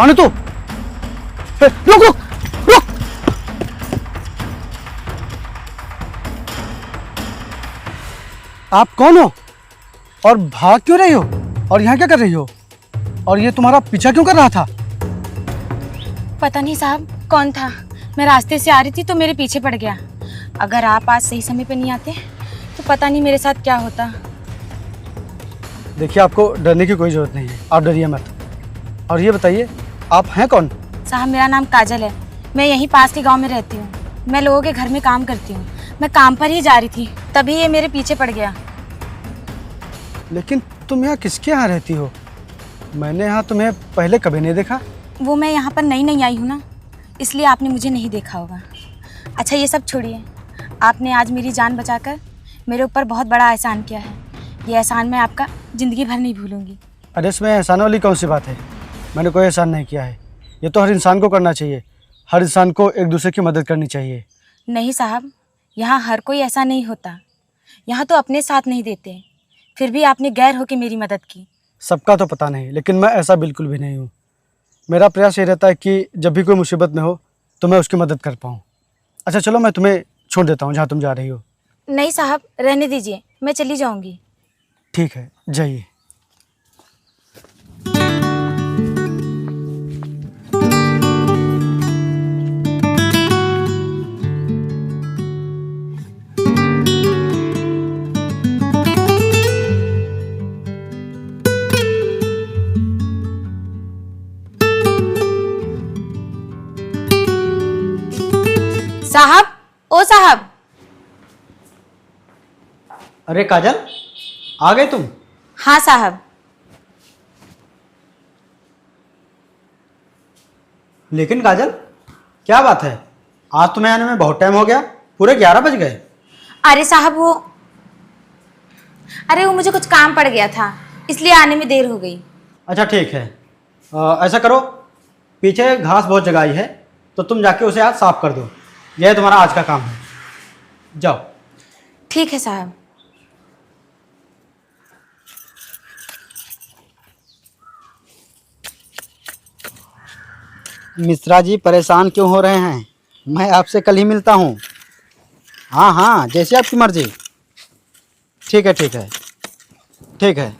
कौन है तू? रुक रुक रुक। आप कौन हो और भाग क्यों रही हो और यहाँ क्या कर रही हो? और ये तुम्हारा पीछा क्यों कर रहा था? पता नहीं साहब कौन था। मैं रास्ते से आ रही थी तो मेरे पीछे पड़ गया। अगर आप आज सही समय पे नहीं आते तो पता नहीं मेरे साथ क्या होता। देखिए, आपको डरने की कोई ज़रूरत नहीं है, आप डरिए मत। और ये बताइए, आप हैं कौन? साहब मेरा नाम काजल है। मैं यहीं पास के गांव में रहती हूँ। मैं लोगों के घर में काम करती हूँ। मैं काम पर ही जा रही थी तभी ये मेरे पीछे पड़ गया। लेकिन तुम यहाँ किसके यहाँ रहती हो? मैंने यहाँ तुम्हें पहले कभी नहीं देखा। वो मैं यहाँ पर नई नई आई हूँ ना, इसलिए आपने मुझे नहीं देखा होगा। अच्छा ये सब छोड़िए, आपने आज मेरी जान बचाकर मेरे ऊपर बहुत बड़ा एहसान किया है। ये एहसान मैं आपका ज़िंदगी भर नहीं भूलूंगी। अरे इसमें एहसान वाली कौन सी बात है? मैंने कोई एहसान नहीं किया है। ये तो हर इंसान को करना चाहिए। हर इंसान को एक दूसरे की मदद करनी चाहिए। नहीं साहब, यहाँ हर कोई ऐसा नहीं होता। यहाँ तो अपने साथ नहीं देते, फिर भी आपने गैर होकर मेरी मदद की। सबका तो पता नहीं, लेकिन मैं ऐसा बिल्कुल भी नहीं हूँ। मेरा प्रयास ये रहता है कि जब भी कोई मुसीबत में हो तो मैं उसकी मदद कर पाऊँ। अच्छा चलो, मैं तुम्हें छोड़ देता हूँ जहाँ तुम जा रही हो। नहीं साहब, रहने दीजिए, मैं चली जाऊँगी। ठीक है, जाइए। साहब, ओ साहब। अरे काजल, आ गए तुम? हाँ साहब। लेकिन काजल, क्या बात है? आज तुम्हें आने में बहुत टाइम हो गया, पूरे 11 बज गए। अरे साहब वो मुझे कुछ काम पड़ गया था, इसलिए आने में देर हो गई। अच्छा ठीक है, ऐसा करो, पीछे घास बहुत जगह आई है तो तुम जाके उसे आज साफ कर दो। यह तुम्हारा आज का काम है, जाओ। ठीक है साहब। मिश्रा जी परेशान क्यों हो रहे हैं? मैं आपसे कल ही मिलता हूँ। हाँ हाँ, जैसे आपकी मर्जी। ठीक है ठीक है ठीक है।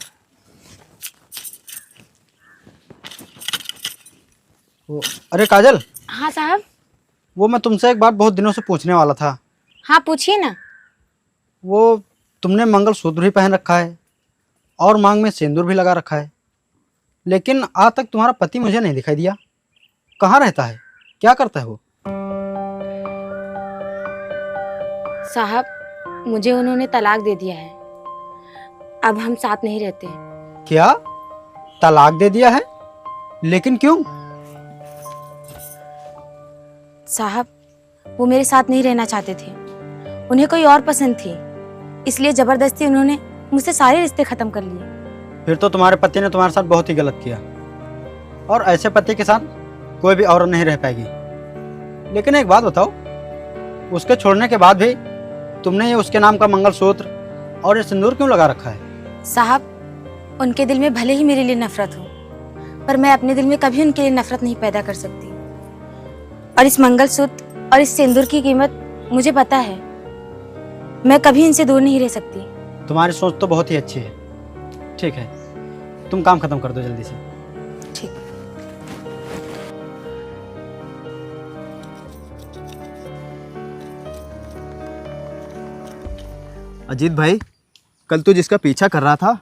अरे काजल। हाँ साहब। वो मैं तुमसे एक बात बहुत दिनों से पूछने वाला था। हाँ पूछिए ना। वो तुमने मंगलसूत्र भी पहन रखा है और मांग में सिंदूर भी लगा रखा है, लेकिन आज तक तुम्हारा पति मुझे नहीं दिखाई दिया। कहाँ रहता है, क्या करता है वो? साहब मुझे उन्होंने तलाक दे दिया है, अब हम साथ नहीं रहते। क्या तलाक दे दिया है? लेकिन क्यों? साहब वो मेरे साथ नहीं रहना चाहते थे, उन्हें कोई और पसंद थी, इसलिए जबरदस्ती उन्होंने मुझसे सारे रिश्ते खत्म कर लिए। फिर तो तुम्हारे पति ने तुम्हारे साथ बहुत ही गलत किया, और ऐसे पति के साथ कोई भी औरत नहीं रह पाएगी। लेकिन एक बात बताओ, उसके छोड़ने के बाद भी तुमने ये उसके नाम का मंगलसूत्र और ये सिंदूर क्यों लगा रखा है? साहब उनके दिल में भले ही मेरे लिए नफरत हो, पर मैं अपने दिल में कभी उनके लिए नफरत नहीं पैदा कर सकती। और इस मंगलसूत्र और इस सिंदूर की कीमत मुझे पता है, मैं कभी इनसे दूर नहीं रह सकती। तुम्हारी सोच तो बहुत ही अच्छी है। ठीक है, तुम काम खत्म कर दो जल्दी से। ठीक। अजीत भाई, कल तू जिसका पीछा कर रहा था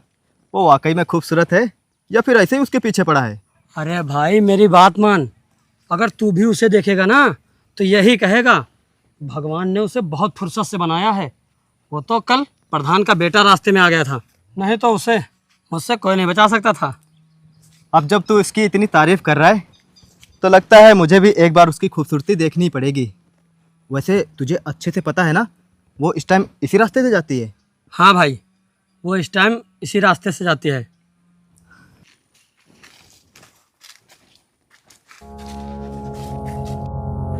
वो वाकई में खूबसूरत है या फिर ऐसे ही उसके पीछे पड़ा है? अरे भाई मेरी बात मान, अगर तू भी उसे देखेगा ना तो यही कहेगा भगवान ने उसे बहुत फुर्सत से बनाया है। वो तो कल प्रधान का बेटा रास्ते में आ गया था, नहीं तो उसे मुझसे कोई नहीं बचा सकता था। अब जब तू इसकी इतनी तारीफ कर रहा है तो लगता है मुझे भी एक बार उसकी खूबसूरती देखनी पड़ेगी। वैसे तुझे अच्छे से पता है ना वो इस टाइम इसी रास्ते से जाती है? हाँ भाई, वो इस टाइम इसी रास्ते से जाती है।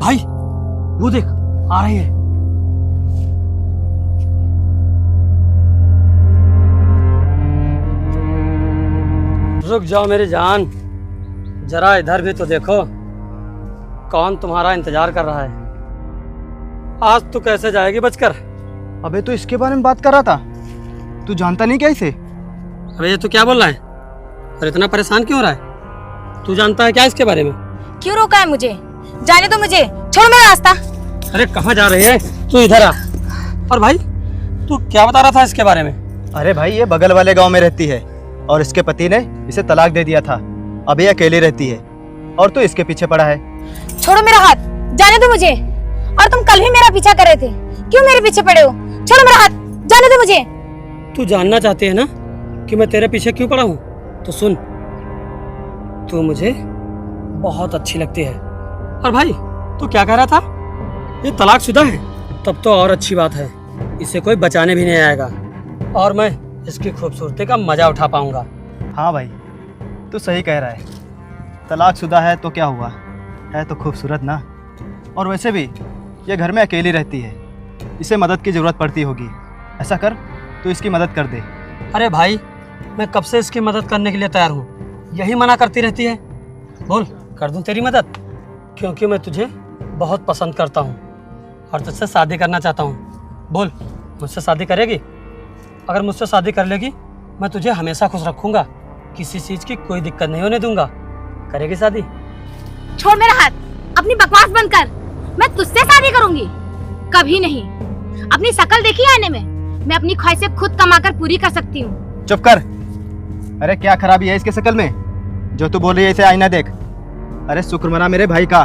भाई वो देख, आ रही है। रुक जाओ मेरी जान, जरा इधर भी तो देखो, कौन तुम्हारा इंतजार कर रहा है। आज तू कैसे जाएगी बचकर? अबे तो इसके बारे में बात कर रहा था, तू जानता नहीं क्या इसे? अबे ये तू क्या बोल रहा है और इतना परेशान क्यों हो रहा है? तू जानता है क्या इसके बारे में? क्यों रोका है मुझे? जाने दो मुझे, छोड़ मेरा रास्ता। अरे कहाँ जा रही है तू? इधर आ। और भाई तू क्या बता रहा था इसके बारे में? अरे भाई ये बगल वाले गांव में रहती है और इसके पति ने इसे तलाक दे दिया था। अभी अकेली रहती है और तू इसके पीछे पड़ा है। छोड़ो मेरा हाथ, जाने दो मुझे। और तुम कल भी मेरा पीछा कर रहे थे, क्यों मेरे पीछे पड़े हो? छोड़ो मेरा हाथ, जाने दो मुझे। तू जानना चाहती है ना कि मैं तेरे पीछे क्यों पड़ा हूँ? तो सुन, तू मुझे बहुत अच्छी लगती है। और भाई तू क्या कह रहा था? ये तलाकशुदा है? तब तो और अच्छी बात है, इसे कोई बचाने भी नहीं आएगा और मैं इसकी खूबसूरती का मजा उठा पाऊंगा। हाँ भाई तू सही कह रहा है, तलाकशुदा है तो क्या हुआ, है तो खूबसूरत ना। और वैसे भी ये घर में अकेली रहती है, इसे मदद की ज़रूरत पड़ती होगी। ऐसा कर, तू इसकी मदद कर दे। अरे भाई मैं कब से इसकी मदद करने के लिए तैयार हूँ, यही मना करती रहती है। बोल, कर दूँ तेरी मदद? क्योंकि मैं तुझे बहुत पसंद करता हूँ और तुझसे शादी करना चाहता हूँ। बोल, मुझसे शादी करेगी? अगर मुझसे शादी कर लेगी, मैं तुझे हमेशा खुश रखूँगा, किसी चीज़ की कोई दिक्कत नहीं होने दूंगा। करेगी शादी? छोड़ मेरा हाथ, अपनी बकवास बंद कर। मैं तुझसे शादी करूंगी? कभी नहीं। अपनी शक्ल देखी आईने में? मैं अपनी ख्वाहिशें खुद कमाकर पूरी कर सकती हूँ। चुप कर। अरे क्या खराबी है इसके शक्ल में जो तू बोल रही है? इसे आईना देख। अरे शुक्र मना मेरे भाई का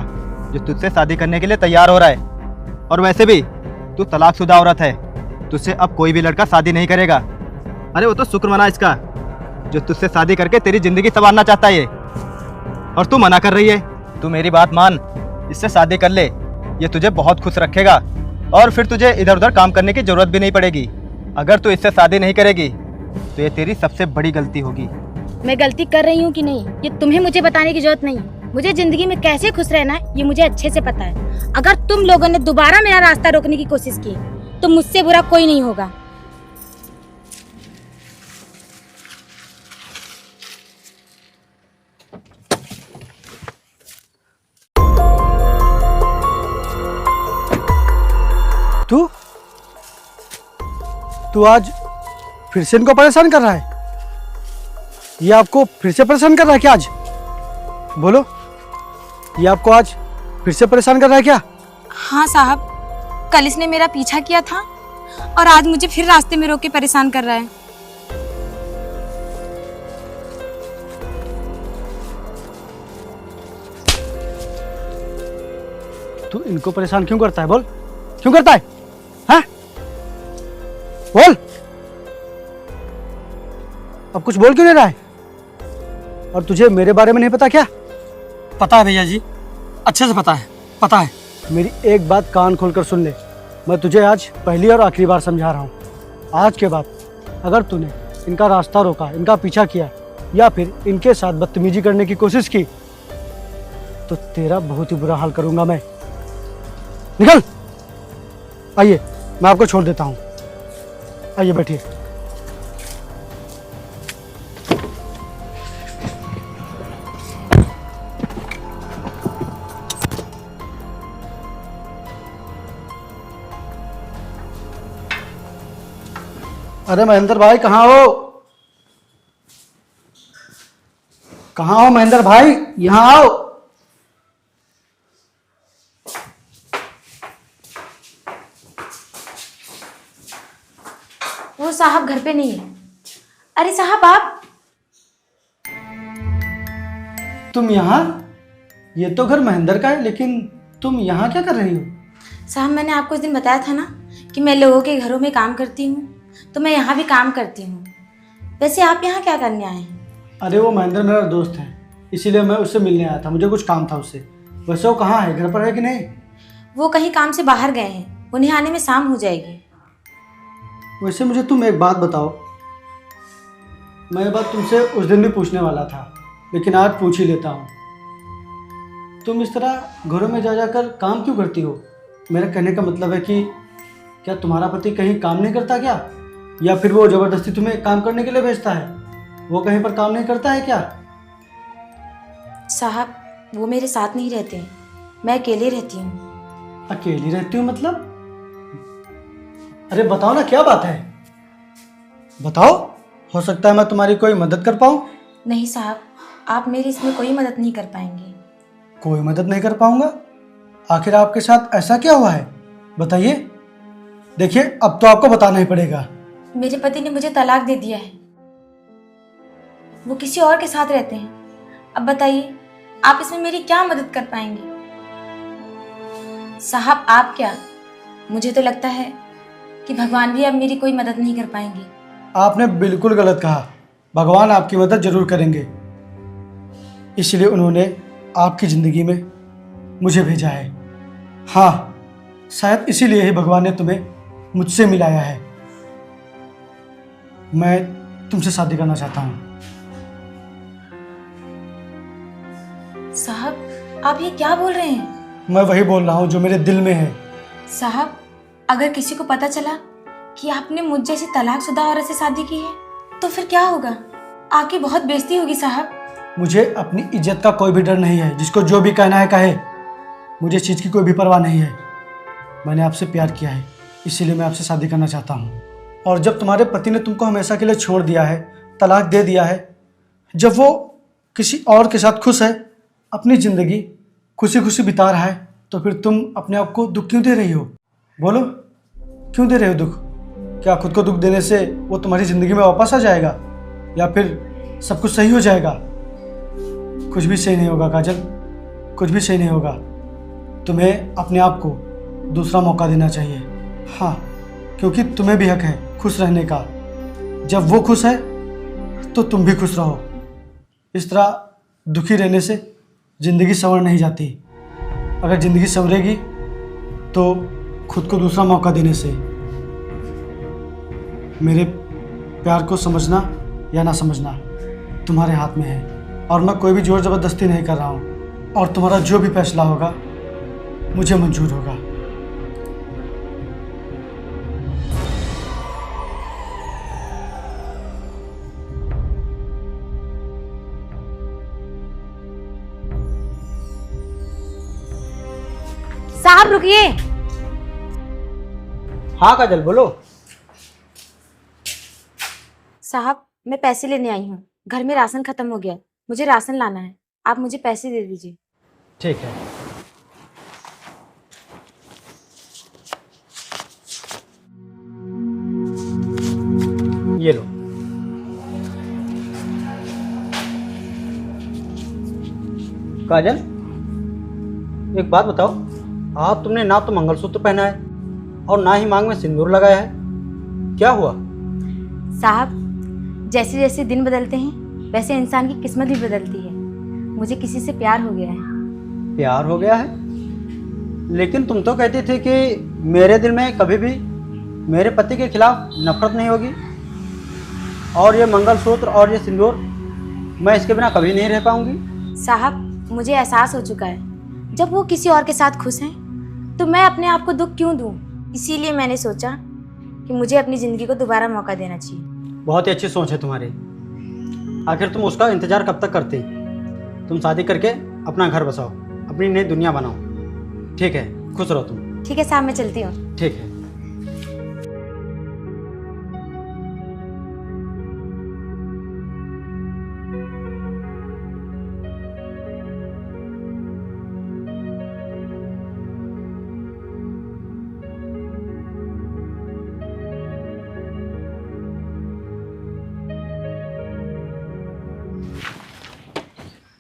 जो तुझसे शादी करने के लिए तैयार हो रहा है। और वैसे भी तू तलाकशुदा औरत है, तुझसे अब कोई भी लड़का शादी नहीं करेगा। अरे वो तो शुक्र मना इसका जो तुझसे शादी करके तेरी जिंदगी संवारना चाहता है ये, और तू मना कर रही है। तू मेरी बात मान, इससे शादी कर ले, ये तुझे बहुत खुश रखेगा और फिर तुझे इधर उधर काम करने की जरूरत भी नहीं पड़ेगी। अगर तू इससे शादी नहीं करेगी तो ये तेरी सबसे बड़ी गलती होगी। मैं गलती कर रही हूँ कि नहीं, ये तुम्हें मुझे बताने की जरूरत नहीं। मुझे जिंदगी में कैसे खुश रहना है ये मुझे अच्छे से पता है। अगर तुम लोगों ने दोबारा मेरा रास्ता रोकने की कोशिश की तो मुझसे बुरा कोई नहीं होगा। तू आज फिर से इनको परेशान कर रहा है? ये आपको फिर से परेशान कर रहा है क्या आज? बोलो, ये आपको आज फिर से परेशान कर रहा है क्या? हाँ साहब, कल इसने मेरा पीछा किया था और आज मुझे फिर रास्ते में रोक के परेशान कर रहा है। तू इनको परेशान क्यों करता है? बोल, क्यों करता है? हाँ बोल, अब कुछ बोल क्यों नहीं रहा है? और तुझे मेरे बारे में नहीं पता क्या? पता है भैया जी, अच्छे से पता है, पता है। मेरी एक बात कान खोलकर सुन ले, मैं तुझे आज पहली और आखिरी बार समझा रहा हूँ। आज के बाद अगर तूने इनका रास्ता रोका, इनका पीछा किया या फिर इनके साथ बदतमीजी करने की कोशिश की तो तेरा बहुत ही बुरा हाल करूँगा मैं। निकल। आइए, मैं आपको छोड़ देता हूँ। आइए बैठिए। अरे महेंद्र भाई, कहाँ हो? कहाँ हो महेंद्र भाई? यहाँ आओ। वो साहब घर पे नहीं है। अरे साहब आप? तुम यहाँ? ये तो घर महेंद्र का है, लेकिन तुम यहाँ क्या कर रही हो? साहब मैंने आपको उस दिन बताया था ना कि मैं लोगों के घरों में काम करती हूँ, तो मैं यहाँ भी काम करती हूँ। वैसे आप यहाँ क्या करने आए हैं? अरे वो महेंद्र मेरा दोस्त है, इसीलिए मैं उससे मिलने आया था। मुझे कुछ काम था उससे। वैसे वो कहाँ है, घर पर है कि नहीं? वो कहीं काम से बाहर गए हैं, उन्हें आने में शाम हो जाएगी। वैसे मुझे तुम एक बात बताओ। मैं ये बात तुमसे उस दिन भी पूछने वाला था, लेकिन आज पूछ ही लेता हूँ। तुम इस तरह घरों में जा जाकर काम क्यों करती हो? मेरा कहने का मतलब है कि क्या तुम्हारा पति कहीं काम नहीं करता क्या? या फिर वो ज़बरदस्ती तुम्हें काम करने के लिए भेजता है? वो कहीं पर काम नहीं करता है क्या? साहब वो मेरे साथ नहीं रहते हैं, मैं अकेले रहती हूँ। अकेली रहती हूँ मतलब? अरे बताओ ना, क्या बात है, बताओ। हो सकता है मैं तुम्हारी कोई मदद कर पाऊँ। नहीं साहब, आप मेरी इसमें कोई मदद नहीं कर पाएंगे। कोई मदद नहीं कर पाऊंगा? आखिर आपके साथ ऐसा क्या हुआ है, बताइए। देखिए, अब तो आपको बताना ही पड़ेगा। मेरे पति ने मुझे तलाक दे दिया है, वो किसी और के साथ रहते हैं। अब बताइए, आप इसमें मेरी क्या मदद कर पाएंगे? साहब आप क्या, मुझे तो लगता है कि भगवान भी अब मेरी कोई मदद नहीं कर पाएंगे। आपने बिल्कुल गलत कहा, भगवान आपकी मदद जरूर करेंगे। इसलिए उन्होंने आपकी ज़िंदगी में मुझे भेजा है। हाँ, शायद इसीलिए ही भगवान ने तुम्हें मुझसे मिलाया है। मैं तुमसे शादी करना चाहता हूँ। साहब आप ये क्या बोल रहे हैं? मैं वही बोल रहा हूँ जो मेरे दिल में है। साहब अगर किसी को पता चला कि आपने मुझ जैसी तलाकशुदा औरत से शादी की है तो फिर क्या होगा? आपकी बहुत बेइज्जती होगी साहब। मुझे अपनी इज्जत का कोई भी डर नहीं है, जिसको जो भी कहना है कहे। मुझे इस चीज़ की कोई भी परवाह नहीं है। मैंने आपसे प्यार किया है, इसीलिए मैं आपसे शादी करना चाहता हूँ। और जब तुम्हारे पति ने तुमको हमेशा के लिए छोड़ दिया है, तलाक दे दिया है, जब वो किसी और के साथ खुश है, अपनी ज़िंदगी खुशी खुशी बिता रहा है, तो फिर तुम अपने आप को दुख क्यों दे रही हो? बोलो, क्यों दे रहे हो दुख? क्या खुद को दुख देने से वो तुम्हारी ज़िंदगी में वापस आ जाएगा, या फिर सब कुछ सही हो जाएगा? कुछ भी सही नहीं होगा काजल, कुछ भी सही नहीं होगा। तुम्हें अपने आप को दूसरा मौका देना चाहिए। हाँ, क्योंकि तुम्हें भी हक है खुश रहने का। जब वो खुश है तो तुम भी खुश रहो। इस तरह दुखी रहने से ज़िंदगी संवर नहीं जाती। अगर ज़िंदगी संवरेगी तो खुद को दूसरा मौका देने से। मेरे प्यार को समझना या ना समझना तुम्हारे हाथ में है, और मैं कोई भी जोर ज़बरदस्ती नहीं कर रहा हूँ। और तुम्हारा जो भी फैसला होगा मुझे मंजूर होगा। साहब रुकिए। हाँ काजल बोलो। साहब मैं पैसे लेने आई हूँ, घर में राशन खत्म हो गया, मुझे राशन लाना है, आप मुझे पैसे दे दीजिए। ठीक है। ये लो। काजल एक बात बताओ, आप तुमने ना तो मंगलसूत्र पहना है और ना ही मांग में सिंदूर लगाया है, क्या हुआ? साहब जैसे जैसे दिन बदलते हैं वैसे इंसान की किस्मत भी बदलती है। मुझे किसी से प्यार हो गया है। प्यार हो गया है? लेकिन तुम तो कहती थी कि मेरे दिल में कभी भी मेरे पति के खिलाफ नफरत नहीं होगी, और ये मंगलसूत्र और ये सिंदूर, मैं इसके बिना कभी नहीं रह पाऊंगी। साहब मुझे एहसास हो चुका है, जब वो किसी और के साथ खुश हैं तो मैं अपने आप को दुख क्यों दूं। इसीलिए मैंने सोचा कि मुझे अपनी ज़िंदगी को दोबारा मौका देना चाहिए। बहुत ही अच्छी सोच है तुम्हारी। आखिर तुम उसका इंतजार कब तक करती? तुम शादी करके अपना घर बसाओ, अपनी नई दुनिया बनाओ। ठीक है, खुश रहो तुम। ठीक है साहब, मैं चलती हूँ। ठीक है।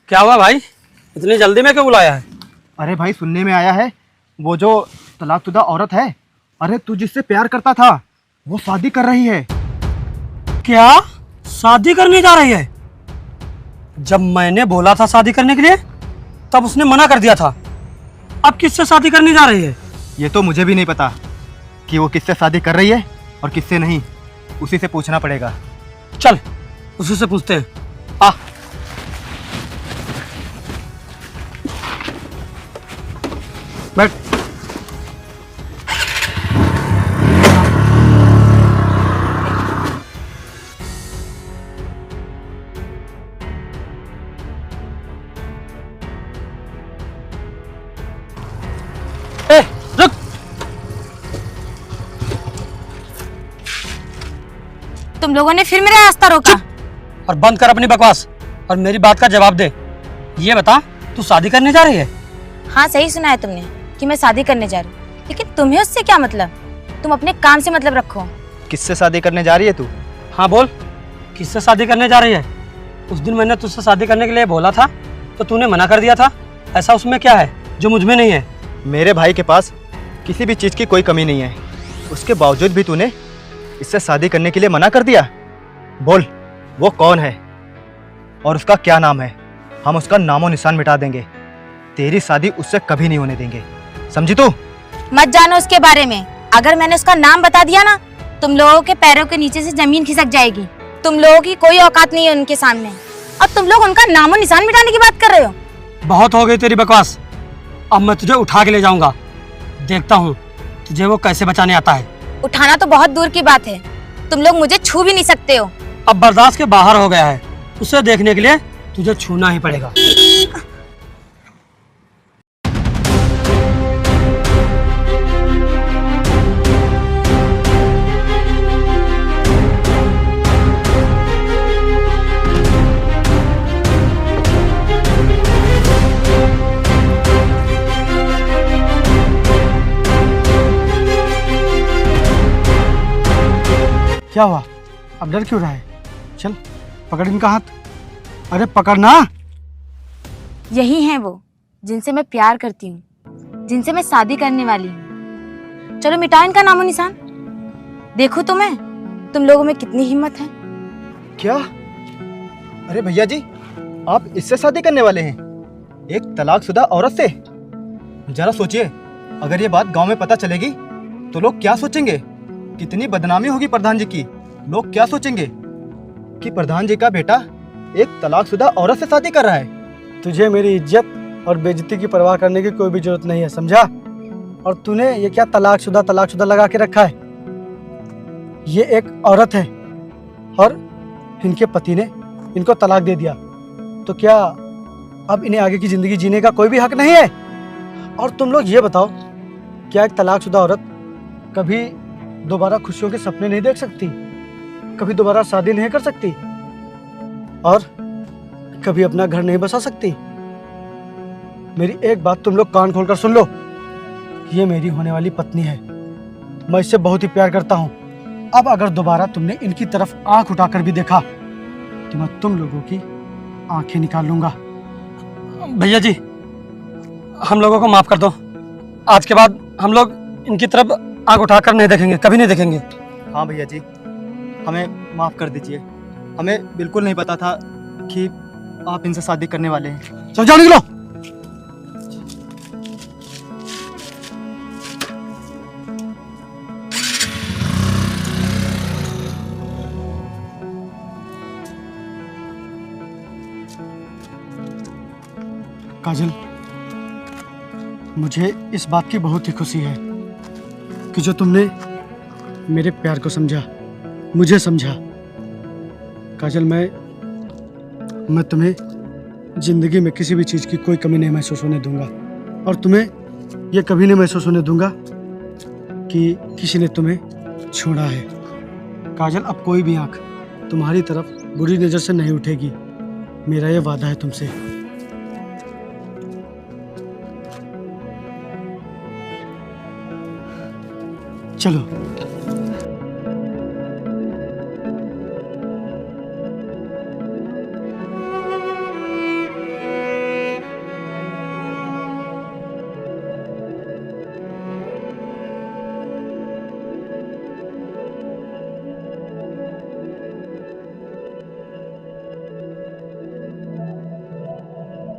क्या हुआ भाई, इतनी जल्दी में क्यों बुलाया है? अरे भाई, सुनने में आया है वो जो तलाकशुदा औरत है, अरे तू जिससे प्यार करता था वो शादी कर रही है। क्या शादी करने जा रही है? जब मैंने बोला था शादी करने के लिए तब उसने मना कर दिया था। अब किससे शादी करने जा रही है? ये तो मुझे भी नहीं पता कि वो किससे शादी कर रही है और किससे नहीं, उसी से पूछना पड़ेगा। चल उसी से पूछते हैं। आ बैठ। तुम लोगों ने फिर मेरा रास्ता रोका। और बंद कर अपनी बकवास और मेरी बात का जवाब दे। ये बता, तू शादी करने जा रही है? हाँ सही सुना है तुमने कि मैं शादी करने जा रही हूँ, लेकिन तुम्हें उससे क्या मतलब? तुम अपने काम से मतलब रखो। किससे शादी करने जा रही है तू? हाँ बोल, किससे शादी करने जा रही है? उस दिन मैंने तुझसे शादी करने के लिए बोला था तो तूने मना कर दिया था। ऐसा उसमें क्या है जो मुझ में नहीं है? मेरे भाई के पास किसी भी चीज़ की कोई कमी नहीं है, उसके बावजूद भी तूने इससे शादी करने के लिए मना कर दिया। बोल, वो कौन है और उसका क्या नाम है? हम उसका नामो निशान मिटा देंगे। तेरी शादी उससे कभी नहीं होने देंगे, समझी तू? मत जानो उसके बारे में। अगर मैंने उसका नाम बता दिया ना, तुम लोगों के पैरों के नीचे से जमीन खिसक जाएगी। तुम लोगों की कोई औकात नहीं है उनके सामने, और तुम लोग उनका नामो निशान मिटाने की बात कर रहे हो। बहुत हो गई तेरी बकवास। अब मैं तुझे उठा के ले जाऊंगा, देखता हूँ तुझे वो कैसे बचाने आता है। उठाना तो बहुत दूर की बात है, तुम लोग मुझे छू भी नहीं सकते हो। अब बर्दाश्त के बाहर हो गया है, उसे देखने के लिए तुझे छूना ही पड़ेगा। क्या हुआ? अब डर क्यों रहा है? चल पकड़ इनका हाथ। अरे पकड़ना। यही हैं वो जिनसे मैं प्यार करती हूँ, जिनसे मैं शादी करने वाली हूँ। चलो मिटाओ इनका नामो निशान। देखो तुम लोगों में कितनी हिम्मत है। क्या? अरे भैया जी, आप इससे शादी करने वाले हैं? एक तलाकशुदा औरत से? जरा सोचिए, अगर ये बात गांव में पता चलेगी तो लोग क्या सोचेंगे? कितनी बदनामी होगी प्रधान जी की। लोग क्या सोचेंगे कि प्रधान जी का बेटा एक तलाकशुदा औरत से शादी कर रहा है। तुझे मेरी इज्जत और बेइज्जती की परवाह करने की कोई भी जरूरत नहीं है, समझा? और तूने ये क्या तलाकशुदा लगा के रखा है? ये एक औरत है और इनके पति ने इनको तलाक दे दिया, तो क्या अब इन्हें आगे की जिंदगी जीने का कोई भी हक नहीं है? और तुम लोग ये बताओ, क्या एक तलाकशुदा औरत कभी दोबारा खुशियों के सपने नहीं देख सकती? कभी दोबारा शादी नहीं कर सकती? और कभी अपना घर नहीं बसा सकती? मेरी एक बात तुम लोग कान खोलकर सुन लो, ये मेरी होने वाली पत्नी है, मैं इससे बहुत ही प्यार करता हूँ। अब अगर दोबारा तुमने इनकी तरफ आंख उठाकर भी देखा तो मैं तुम लोगों की आंखें निकाल लूंगा। भैया जी, हम लोगों को माफ कर दो। आज के बाद हम लोग इनकी तरफ आंख उठाकर नहीं देखेंगे, कभी नहीं देखेंगे। हाँ भैया जी, हमें माफ़ कर दीजिए। हमें बिल्कुल नहीं पता था कि आप इनसे शादी करने वाले हैं। चल जाओ, निकलो। काजल, मुझे इस बात की बहुत ही खुशी है कि जो तुमने मेरे प्यार को समझा, मुझे समझा। काजल, मैं तुम्हें जिंदगी में किसी भी चीज़ की कोई कमी नहीं महसूस होने दूंगा, और तुम्हें यह कभी नहीं महसूस होने दूंगा कि किसी ने तुम्हें छोड़ा है। काजल, अब कोई भी आंख तुम्हारी तरफ बुरी नज़र से नहीं उठेगी, मेरा ये वादा है तुमसे। चलो।